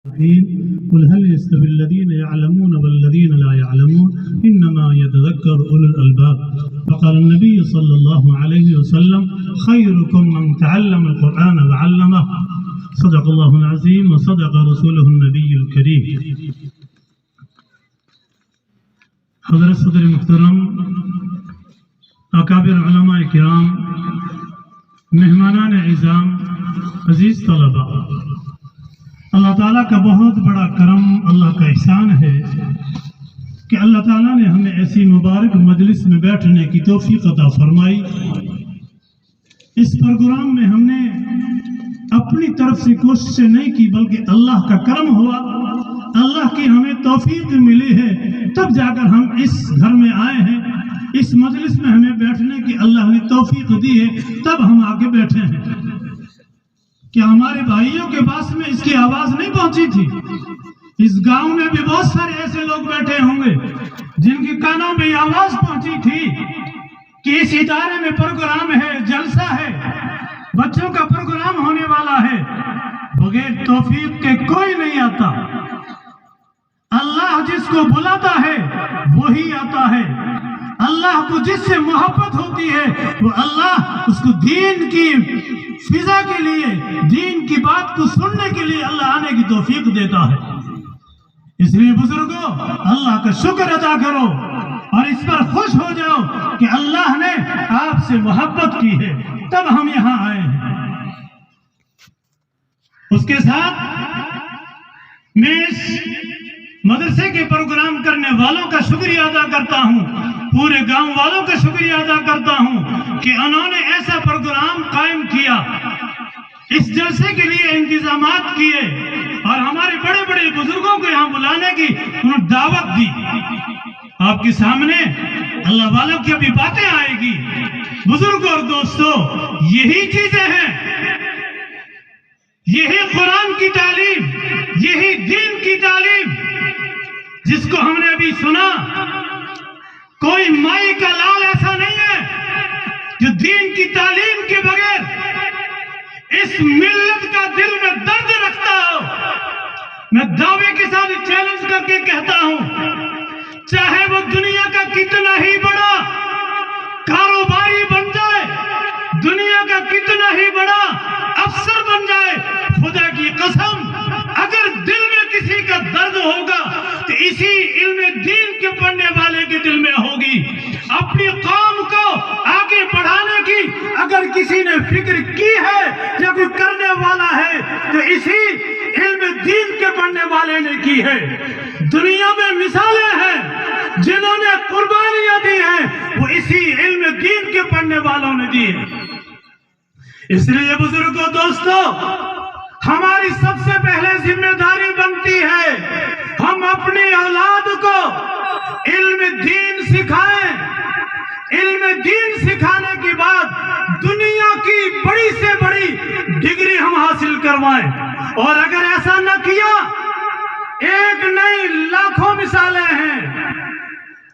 قل هل يستوي الذين يعلمون والذين لا يعلمون إنما يتذكر أولو الألباب. وقال النبي صلى الله عليه وسلم خيركم من تعلم القرآن وعلمه. صدق الله العظيم وصدق رسوله النبي الكريم. حضرت صدر محترم، اکابر علماء کرام، مہمانان اعظام، عزیز طلباء، اللہ تعالیٰ کا بہت بڑا کرم، اللہ کا احسان ہے کہ اللہ تعالیٰ نے ہمیں ایسی مبارک مجلس میں بیٹھنے کی توفیق عطا فرمائی۔ اس پروگرام میں ہم نے اپنی طرف سے کوششیں نہیں کی، بلکہ اللہ کا کرم ہوا، اللہ کی ہمیں توفیق ملی ہے، تب جا کر ہم اس گھر میں آئے ہیں، اس مجلس میں ہمیں بیٹھنے کی اللہ نے توفیق دی ہے، تب ہم آگے بیٹھے ہیں۔ کہ ہمارے بھائیوں کے پاس میں اس کی آواز نہیں پہنچی تھی؟ اس گاؤں میں بھی بہت سارے ایسے لوگ بیٹھے ہوں گے جن کے کانوں میں آواز پہنچی تھی کہ اس ادارے میں پروگرام ہے، جلسہ ہے، بچوں کا پروگرام ہونے والا ہے۔ بغیر توفیق کے کوئی نہیں آتا، اللہ جس کو بلاتا ہے وہی آتا ہے۔ اللہ کو جس سے محبت ہوتی ہے وہ اللہ اس کو دین کی فضا کے لیے، دین کی بات کو سننے کے لیے اللہ آنے کی توفیق دیتا ہے۔ اس لیے بزرگوں، اللہ کا شکر ادا کرو اور اس پر خوش ہو جاؤ کہ اللہ نے آپ سے محبت کی ہے، تب ہم یہاں آئے ہیں۔ اس کے ساتھ میں اس مدرسے کے پروگرام کرنے والوں کا شکریہ ادا کرتا ہوں، پورے گاؤں والوں کا شکریہ ادا کرتا ہوں کہ انہوں نے ایسا پروگرام قائم کیا، اس جلسے کے لیے انتظامات کیے اور ہمارے بڑے بڑے بزرگوں کو یہاں بلانے کی انہوں نے دعوت دی۔ آپ کے سامنے اللہ والوں کی ابھی باتیں آئے گی۔ بزرگوں اور دوستوں، یہی چیزیں ہیں، یہی قرآن کی تعلیم، یہی دین کی تعلیم جس کو ہم نے ابھی سنا۔ کوئی مائی کا لال ایسا نہیں ہے جو دین کی تعلیم کے بغیر اس ملت کا دل میں درد رکھتا ہو۔ میں دعوے کے ساتھ چیلنج کر کے کہتا ہوں، چاہے وہ دنیا کا کتنا ہی بڑا کاروباری بن جائے، دنیا کا کتنا ہی بڑا افسر بن جائے، خدا کی قسم اگر دل میں کسی کا درد ہوگا تو اسی علم دین کے پڑھنے والے کے دل میں ہوگی۔ اپنی قوم کو آگے بڑھانے کی اگر کسی نے فکر کی ہے یا کوئی کرنے والا ہے تو اسی علم دین کے پڑھنے والے نے کی ہے۔ دنیا میں مثالیں ہیں جنہوں نے قربانیاں دی ہیں، وہ اسی علم دین کے پڑھنے والوں نے دی ہے۔ اس لیے بزرگوں، دوستوں، ہماری سب سے پہلے ذمہ داری بنتی ہے ہم اپنی اولاد کو علم دین سکھائیں۔ علم دین سکھانے کے بعد دنیا کی بڑی سے بڑی ڈگری ہم حاصل کروائیں، اور اگر ایسا نہ کیا، ایک نہیں لاکھوں مثالیں ہیں۔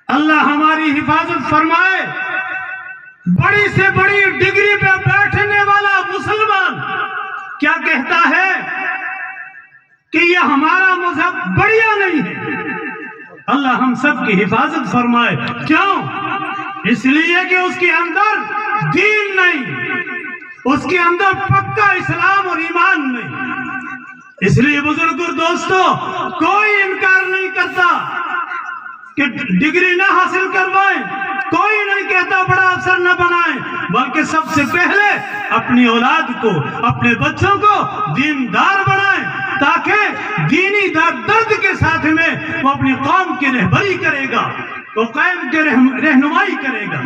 اللہ ہماری حفاظت فرمائے۔ بڑی سے بڑی ڈگری پہ بیٹھنے والا مسلمان کیا کہتا ہے کہ یہ ہمارا مذہب بڑھیا نہیں ہے۔ اللہ ہم سب کی حفاظت فرمائے۔ کیوں؟ اس لیے کہ اس کے اندر دین نہیں، اس کے اندر پکا اسلام اور ایمان نہیں۔ اس لیے بزرگوں دوستوں، کوئی انکار نہیں کرتا کہ ڈگری نہ حاصل کروائیں، کوئی نہیں کہتا بڑا افسر نہ بنائیں، بلکہ سب سے پہلے اپنی اولاد کو، اپنے بچوں کو دیندار بنائیں، تاکہ دینی درد کے ساتھ میں وہ اپنی قوم کی رہبری کرے گا، وہ قائم کی رہنمائی کرے گا۔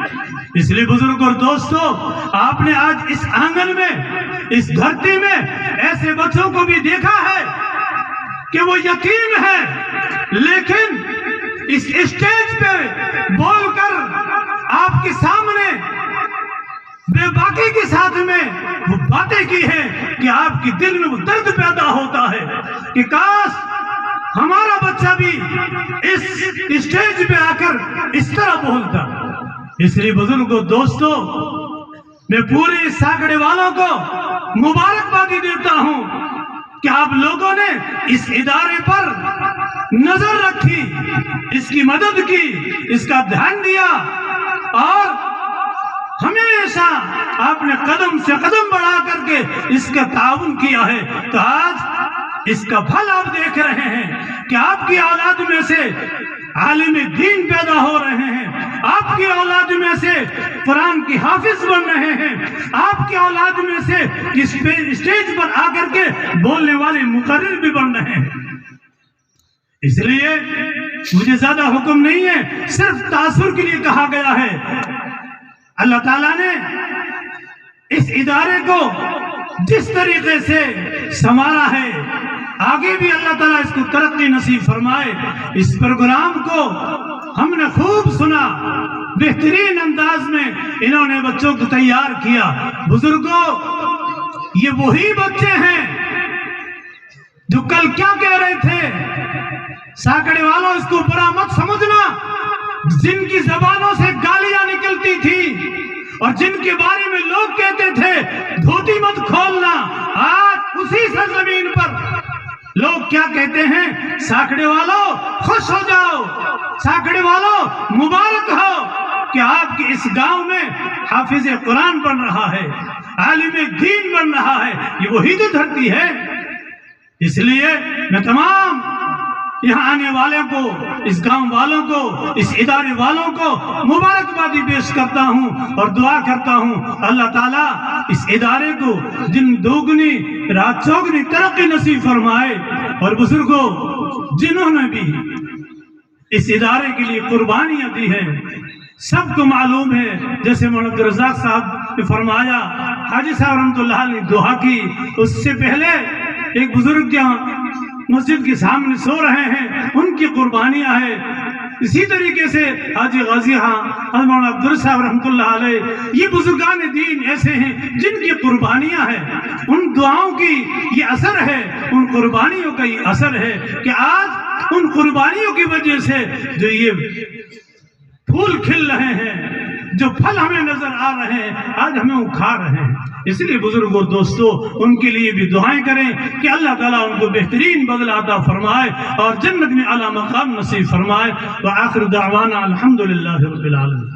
اس لیے بزرگوں اور دوستوں، آپ نے آج اس آنگن میں، اس دھرتی میں ایسے بچوں کو بھی دیکھا ہے کہ وہ یتیم ہیں، لیکن اس اسٹیج پہ بول کر آپ کے سامنے بے باکی کے ساتھ میں وہ باتیں کی ہیں کہ آپ کے دل میں وہ درد پیدا ہوتا ہے کہ کاش ہمارا بچہ بھی اس اسٹیج پہ آ کر اس طرح بولتا۔ اس لیے بزرگوں دوستوں، میں پورے ساکڑے والوں کو مبارکبادی دیتا ہوں کہ آپ لوگوں نے اس ادارے پر نظر رکھی، اس کی مدد کی، اس کا دھیان دیا اور ہمیشہ آپ نے قدم سے قدم بڑھا کر کے اس کا تعاون کیا ہے۔ تو آج اس کا پھل آپ دیکھ رہے ہیں کہ آپ کی اولاد میں سے عالم دین پیدا ہو رہے ہیں، آپ کی اولاد میں سے قرآن کی حافظ بن رہے ہیں، آپ کی اولاد میں سے اسٹیج پر آ کر کے بولنے والے مقرر بھی بن رہے ہیں۔ اس لیے مجھے زیادہ حکم نہیں ہے، صرف تاثر کے لیے کہا گیا ہے۔ اللہ تعالیٰ نے اس ادارے کو جس طریقے سے سنوارا ہے، آگے بھی اللہ تعالیٰ اس کو ترقی نصیب فرمائے۔ اس پروگرام کو ہم نے خوب سنا، بہترین انداز میں انہوں نے بچوں کو تیار کیا۔ بزرگوں، یہ وہی بچے ہیں جو کل کیا کہہ رہے تھے؟ ساکڑے والوں، اس کو برا مت سمجھنا، جن کی زبانوں سے گالیاں نکلتی تھی اور جن کے بارے میں لوگ کہتے تھے دھوتی مت کھولنا، آج اسی سرزمین پر لوگ کیا کہتے ہیں؟ ساکڑے والوں خوش ہو جاؤ، ساکڑے والوں مبارک ہو کہ آپ کے اس گاؤں میں حافظ قرآن بن رہا ہے، عالم دین بن رہا ہے۔ یہ وہی تو دھرتی ہے۔ اس لیے میں تمام یہاں آنے والوں کو، اس گاؤں والوں کو، اس ادارے والوں کو مبارکبادی پیش کرتا ہوں اور دعا کرتا ہوں اللہ تعالیٰ اس ادارے کو دن دوگنی رات چوگنی ترقی نصیب فرمائے۔ اور بزرگوں، جنہوں نے بھی اس ادارے کے لیے قربانیاں دی ہیں، سب کو معلوم ہے، جیسے مولانا عبدالرزاق صاحب نے فرمایا، حاجی صاحب رحمۃ اللہ علیہ نے دعا کی، اس سے پہلے ایک بزرگ جہاں مسجد کے سامنے سو رہے ہیں، ان کی قربانیاں ہیں۔ اسی طریقے سے حاجی غازی خان، مولانا عبدالرزاق صاحب رحمۃ اللہ علیہ، یہ بزرگان دین ایسے ہیں جن کی قربانیاں ہیں۔ ان دعاؤں کی یہ اثر ہے، ان قربانیوں کا یہ اثر ہے کہ آج ان قربانیوں کی وجہ سے جو یہ پھول کھل رہے ہیں، جو پھل ہمیں نظر آ رہے ہیں، آج ہمیں اکھا رہے ہیں۔ اس لیے بزرگوں، دوستوں، ان کے لیے بھی دعائیں کریں کہ اللہ تعالیٰ ان کو بہترین بدلہ عطا فرمائے اور جنت میں اعلیٰ مقام نصیب فرمائے۔ وآخر دعوانا الحمدللہ رب العالمین۔